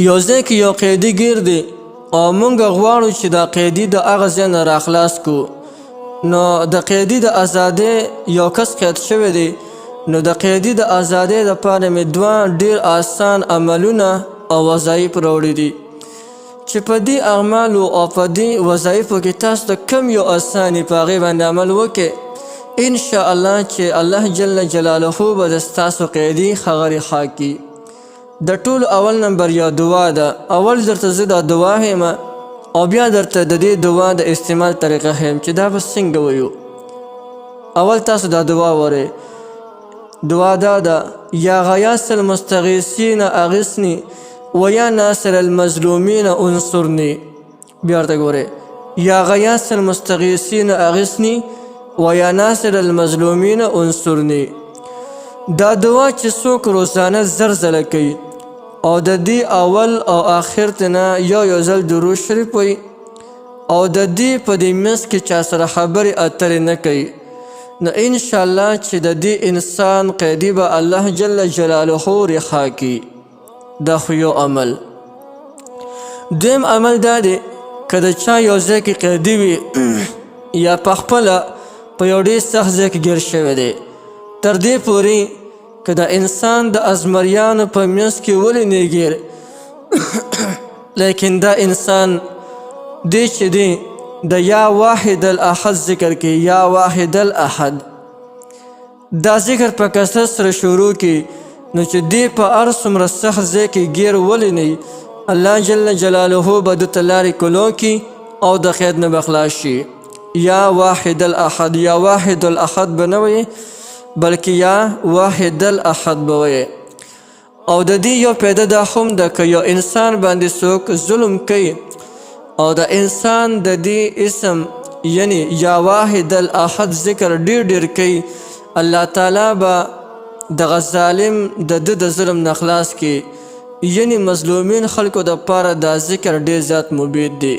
یو ځای کې یو قیدي ګیر دی او موږ غواړو چې دا قیدي د هغه ځای نه راخلاص کړو. نو د قیدي د ازادۍ یو کس قید شوی دی. نو د قیدي د ازادۍ دپاره مې دوه ډېر آسان عملونه او وظایف راوړي دي چې په دې اعمالو او په دې وظایفو کې تاسو ته کم یو آسان په هغې باندې عمل وکړئ، انشاءالله چې الله جل جلاله به د ستاسو قیدي خبرې ښه کړي. د ټولو اول نمبر یو دعا ده. اول درته زه دا دعا ښیم او بیا درته د دې دعا د استعمال طریقه ښیم چې دا به څنګه ویو. اول تاسو دا دعا وری. دعا دا ده: یا غیاث المستغیثین اغثنی و یا ناصر المظلومین انصرنی. بیا ورته ګورئ: یا غیاث المستغیثین اغثنی و یا ناصر المظلومین انصرنی. دا دعا چې څوک روزانه زر ځله کوي او د دې اول او آخر ته نه یو ځل درود شریف وایي او د دې په دې منځ کې چا سره خبرې اترې نه کوي، نو انشاءالله چې د دې انسان قیدي به الله جل جلاله رخا کړي. دا خو یو عمل. دویم عمل دا دی که د چا یو ځای کې قیدي وي یا پخپله په یو ډېر سخت ځای کې ګیر شوی دی، تر دې پورې که د انسان د ازمریانو په منځ کې ولې نه ګیر لیکن دا انسان دی چې دی د یا واحد الاحد ذکر کې، یا واحد الاحد دا ذکر په کثرت سره شروع کی، نو چې دی په هر څومره سخت ځای کې ګیر ولې نه الله جل جلاله به دته لارې کلو کی او د قید نه به خلاص شي. یا واحد الاحد، یا واحد الاحد به نه وایي بلکې یا واحد الاحد به وایي. او د دې یو پیدا دا هم ده که یو انسان باندې څوک ظلم کوي او د انسان د دې اسم یعنی یا واحد الاحد ذکر ډېر کوي، الله تعالی به دغه ظالم د ده د ظلم نه خلاص کړي. یعنی مظلومین خلکو دپاره دا ذکر ډېر زیات مفید دی.